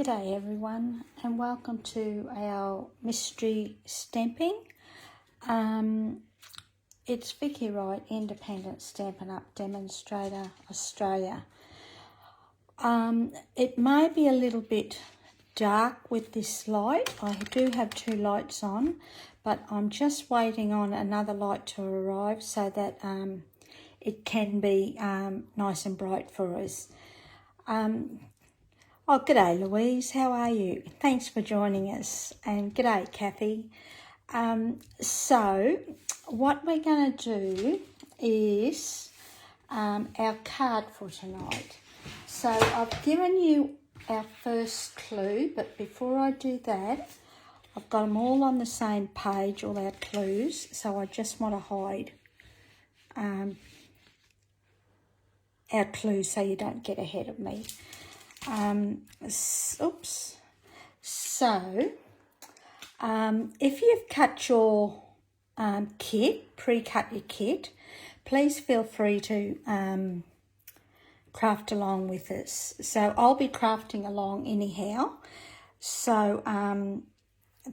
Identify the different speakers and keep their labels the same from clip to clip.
Speaker 1: G'day everyone, and welcome to our mystery stamping. It's Vicky Wright, Independent Stampin' Up Demonstrator, Australia. It may be a little bit dark with this light. I do have two lights on, but I'm just waiting on another light to arrive so that it can be nice and bright for us. Oh, g'day Louise, how are you? Thanks for joining us, and g'day Kathy. So what we're going to do is our card for tonight. So I've given you our first clue, but before I do that, I've got them all on the same page, all our clues, so I just want to hide our clues so you don't get ahead of me. Oops. So, if you've cut your kit, pre-cut your kit, please feel free to craft along with us. So I'll be crafting along anyhow, so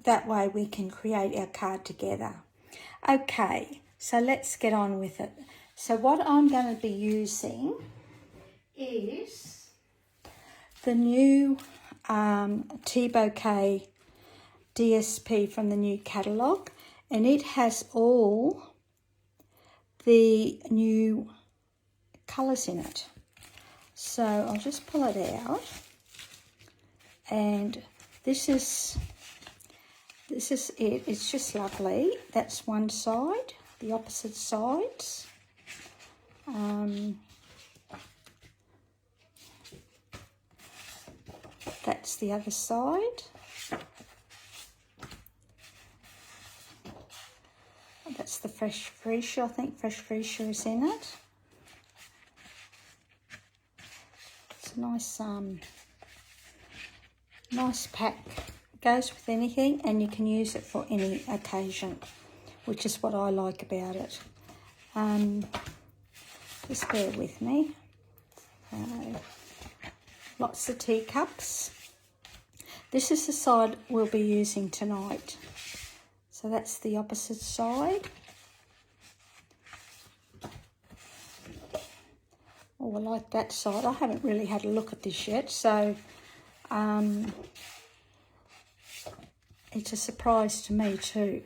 Speaker 1: that way we can create our card together. Okay, so let's get on with it. So what I'm going to be using is the new Tea Bouquet DSP from the new catalogue, and it has all the new colours in it. So I'll just pull it out, and this is it. It's just lovely. That's one side, the opposite sides. That's the other side. That's the fresh Freesia. I think fresh Freesia is in it. It's a nice, nice pack. Goes with anything, and you can use it for any occasion, which is what I like about it. Just bear with me. Lots of teacups. This is the side we'll be using tonight. So that's the opposite side. Oh, I like that side. I haven't really had a look at this yet, so it's a surprise to me too.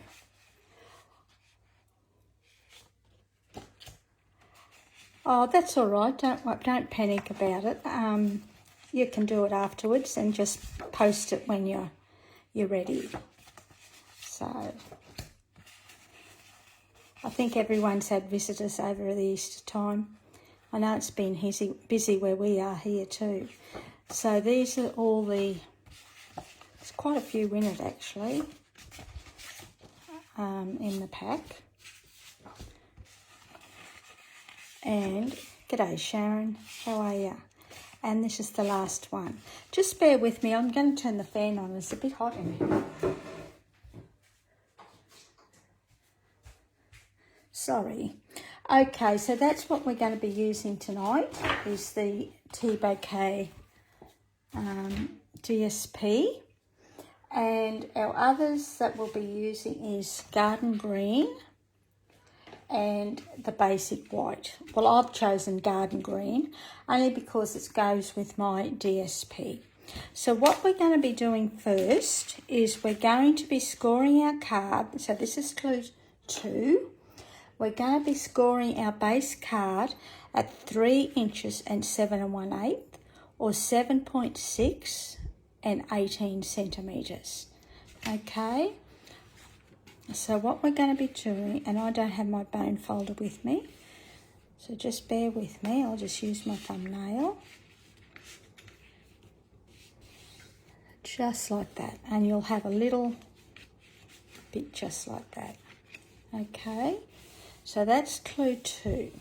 Speaker 1: Oh, that's all right. Don't panic about it. You can do it afterwards and just post it when you're ready. So I think everyone's had visitors over the Easter time. I know it's been busy where we are here too. So these are all there's quite a few in it actually, in the pack. And g'day Sharon, how are you? And this is the last one. Just bear with me, I'm going to turn the fan on, it's a bit hot in here. Sorry. Okay, so that's what we're going to be using tonight, is the Tea Bouquet DSP. And our others that we'll be using is Garden Green and the basic white. Well, I've chosen Garden Green only because it goes with my DSP. So what we're going to be doing first is we're going to be scoring our card. So this is clue 2. We're going to be scoring our base card at 3 inches and 7 1/8, or 7.6 and 18 centimetres. Okay. So what we're going to be doing, and I don't have my bone folder with me, so just bear with me. I'll just use my thumbnail. Just like that. And you'll have a little bit just like that. Okay. So that's clue 2.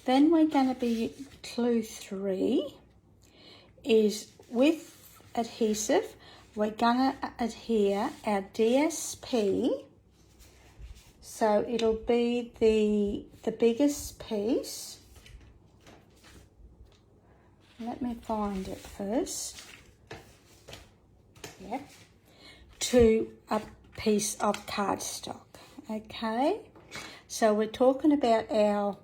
Speaker 1: Then we're going to be clue 3 is with adhesive. We're going to adhere our DSP, so it'll be the biggest piece. Let me find it first. yeah, to a piece of cardstock. Okay, so we're talking about our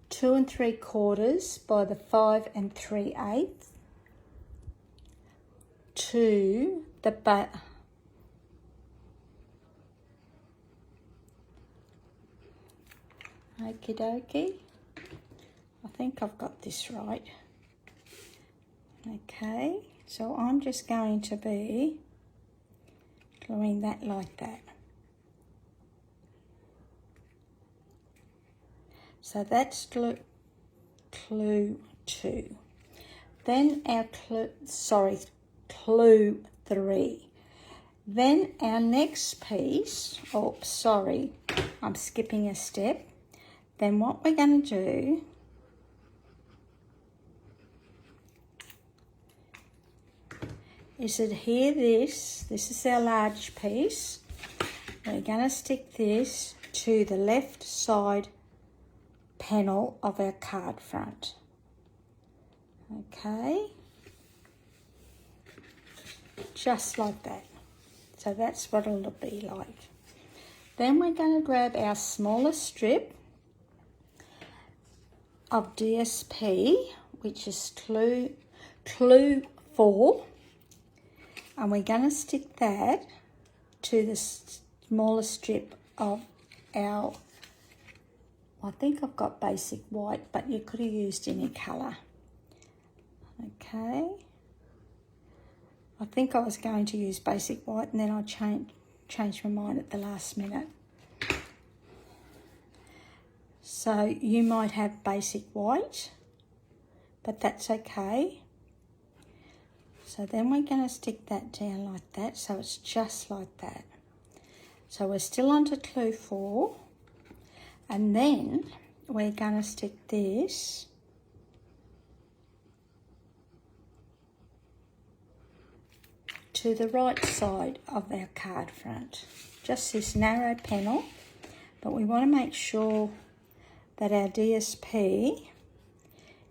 Speaker 1: 2 3/4 by the 5 3/8 to the back. Okie dokie. I think I've got this right. Okay, so I'm just going to be gluing that like that. So that's clue 2. Then our clue 3. Then our next piece, oh sorry, I'm skipping a step. Then what we're going to do is adhere this is our large piece. We're going to stick this to the left side panel of our card front. Okay, just like that. So that's what it'll be like. Then we're going to grab our smaller strip of DSP, which is clue 4, and we're going to stick that to the smaller strip of our, I think I've got basic white, but you could have used any colour. Okay, I think I was going to use basic white and then I changed my mind at the last minute. So you might have basic white, but that's okay. So then we're going to stick that down like that, so it's just like that. So we're still onto clue 4, and then we're going to stick this to the right side of our card front. Just this narrow panel, but we want to make sure that our DSP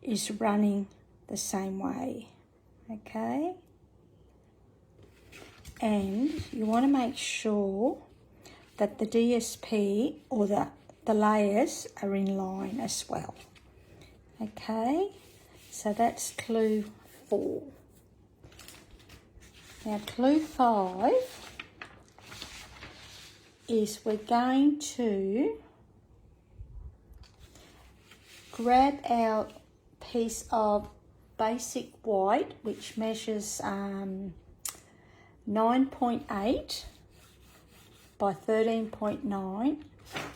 Speaker 1: is running the same way, okay? And you want to make sure that the DSP or the layers are in line as well, okay? So that's clue 4. Now clue 5 is we're going to grab our piece of basic white, which measures 9.8 by 13.9,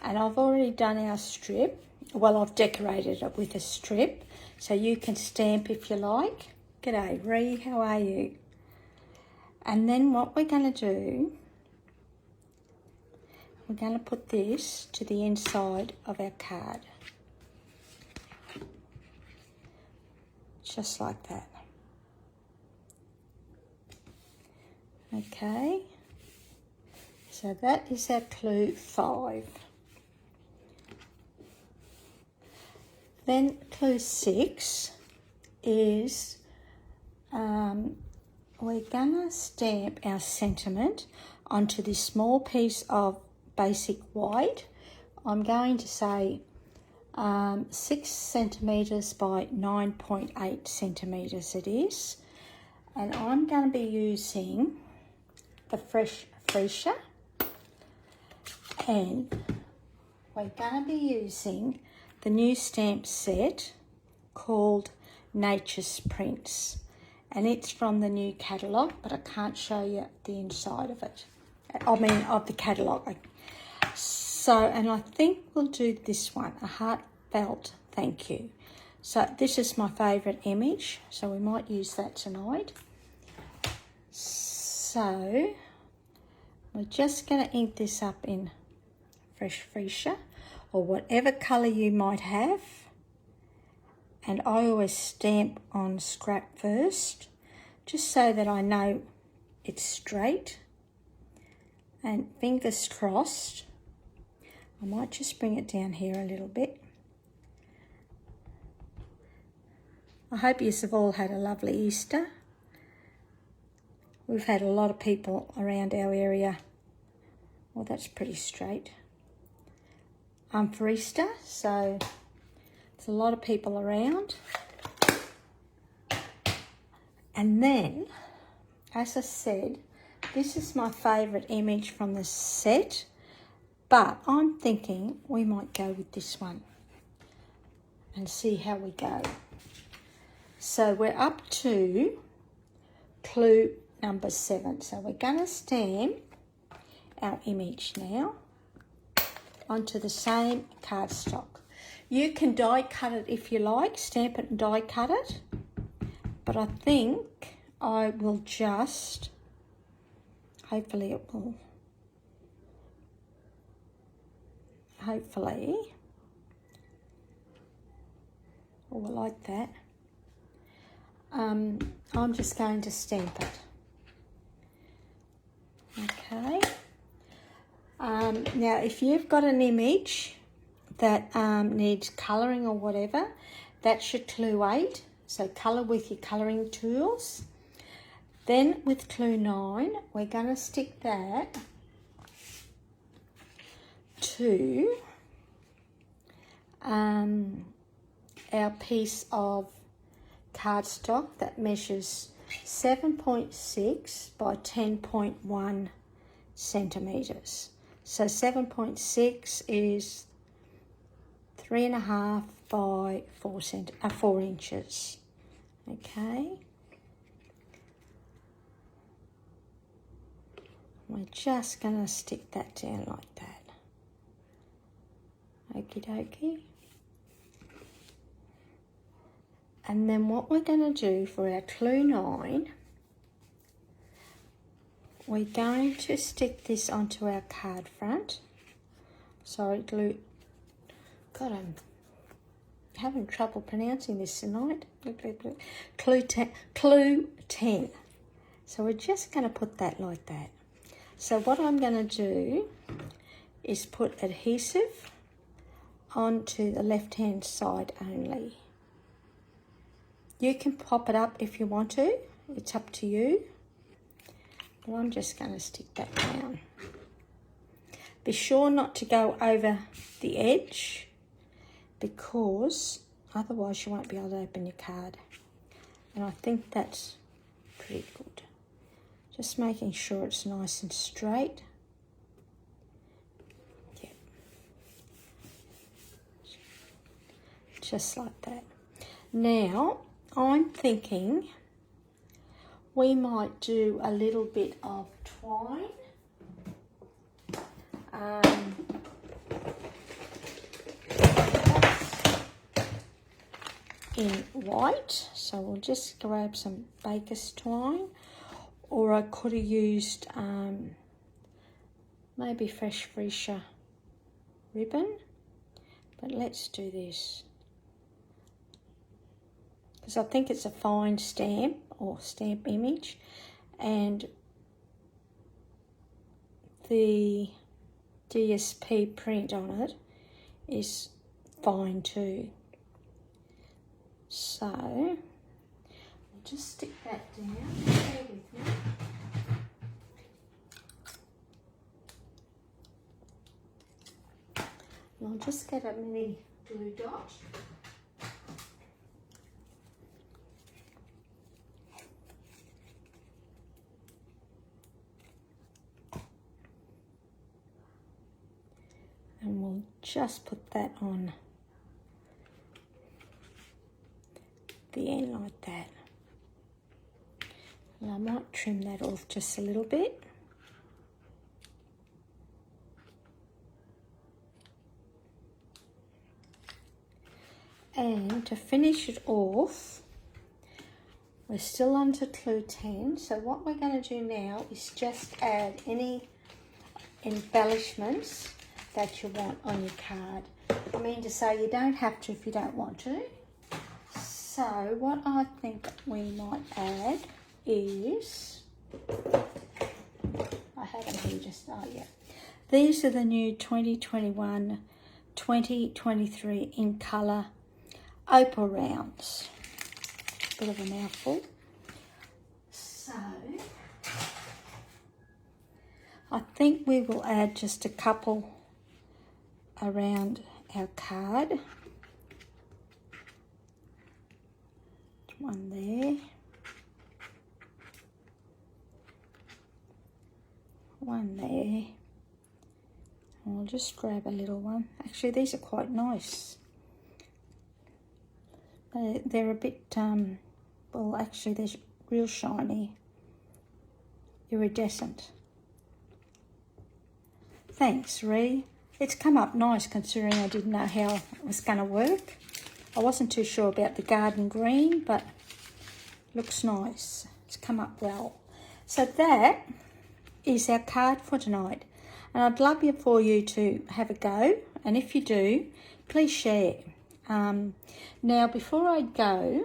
Speaker 1: and I've already done our strip. Well, I've decorated it with a strip, so you can stamp if you like. G'day, Ree, how are you? And then what we're going to do, we're going to put this to the inside of our card. Just like that. Okay, so that is our clue 5. Then clue 6 is we're gonna stamp our sentiment onto this small piece of basic white. I'm going to say 6 centimetres by 9.8 centimetres it is, and I'm going to be using the Freesia, and we're going to be using the new stamp set called Nature's Prints, and it's from the new catalogue, but I can't show you the inside of it, I mean of the catalogue. So, and I think we'll do this one, a heartfelt thank you. So this is my favourite image, so we might use that tonight. So we're just going to ink this up in fresh Freesia or whatever colour you might have. And I always stamp on scrap first, just so that I know it's straight. And fingers crossed, I might just bring it down here a little bit. I hope you have all had a lovely Easter. We've had a lot of people around our area. Well, that's pretty straight. For Easter, so there's a lot of people around. And then, as I said, this is my favourite image from the set, but I'm thinking we might go with this one and see how we go. So we're up to clue number 7. So we're going to stamp our image now onto the same cardstock. You can die cut it if you like, stamp it and die cut it, but I think I will just, hopefully, oh, I like that. I'm just going to stamp it. Okay. Now, if you've got an image that needs colouring or whatever, that should clue 8. So colour with your colouring tools. Then with clue 9, we're going to stick that to our piece of cardstock that measures 7.6 by 10.1 centimetres. So 7.6 is 3.5 by 4 inches. Okay. We're just going to stick that down like that. Okie dokie. And then what we're going to do for our clue 9, we're going to stick this onto our card front. Sorry, glue. God, I'm having trouble pronouncing this tonight. Clue 10. So we're just going to put that like that. So what I'm going to do is put adhesive onto the left-hand side only. You can pop it up if you want to. It's up to you. But I'm just going to stick that down. Be sure not to go over the edge, because otherwise you won't be able to open your card. And I think that's pretty good. Just making sure it's nice and straight. Yeah. Just like that. Now, I'm thinking we might do a little bit of twine. In white, so we'll just grab some baker's twine, or I could have used maybe fresh Freesia ribbon, but let's do this because I think it's a fine stamp or stamp image, and the DSP print on it is fine too. So I'll just stick that down. Bear with me. And I'll just get a mini glue dot. And we'll just put that on the end like that. And I might trim that off just a little bit. And to finish it off, we're still on to clue 10. So what we're going to do now is just add any embellishments that you want on your card. I mean to say, you don't have to if you don't want to. So what I think we might add is, I have them here just, oh yeah. These are the new 2021-2023 in colour Opal rounds. Bit of a mouthful. So I think we will add just a couple around our card. One there. One there. I'll just grab a little one. Actually, these are quite nice. They're a bit, well, actually, they're real shiny. Iridescent. Thanks, Ree. It's come up nice considering I didn't know how it was going to work. I wasn't too sure about the garden green, but looks nice. It's come up well. So that is our card for tonight. And I'd love for you to have a go. And if you do, please share. Now, before I go,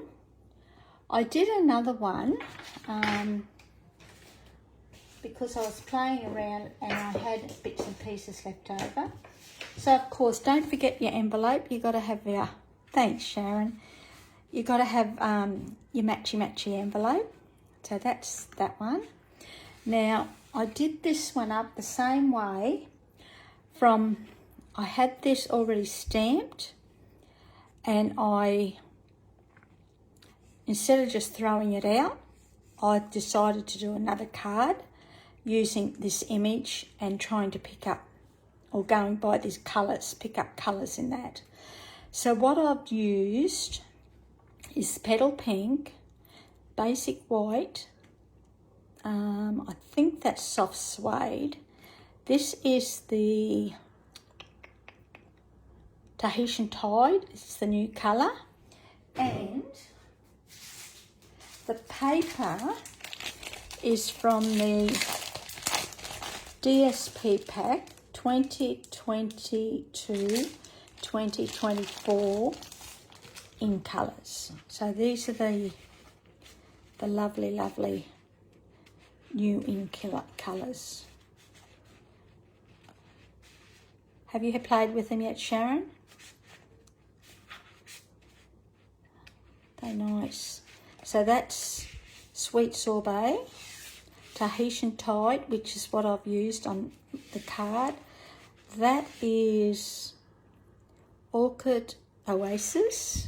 Speaker 1: I did another one because I was playing around and I had bits and pieces left over. So, of course, don't forget your envelope. You've got to have your... Thanks, Sharon. You've got to have your matchy envelope. So that's that one. Now, I did this one up the same way from... I had this already stamped and instead of just throwing it out, I decided to do another card using this image and trying to pick up, or going by these colours, pick up colours in that. So what I've used is petal pink, basic white, I think that's soft suede. This is the Tahitian Tide, it's the new colour. And the paper is from the DSP pack 2022-2024 in colours. So these are the lovely new in colours. Have you played with them yet, Sharon? They're nice. So that's Sweet Sorbet, Tahitian Tide, which is what I've used on the card. That is Orchid Oasis.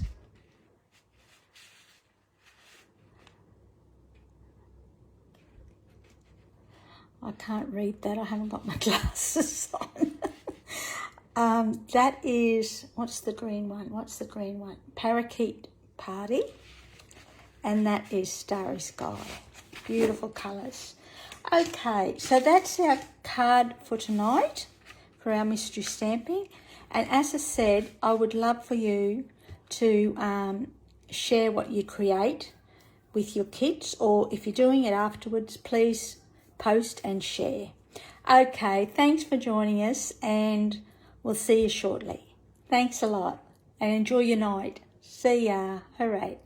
Speaker 1: I can't read that. I haven't got my glasses on. That is, what's the green one? Parakeet Party. And that is Starry Sky. Beautiful colours. Okay, so that's our card for tonight for our mystery stamping. And as I said, I would love for you to share what you create with your kits, or if you're doing it afterwards, please post and share. Okay, thanks for joining us, and we'll see you shortly. Thanks a lot, and enjoy your night. See ya. Hooray.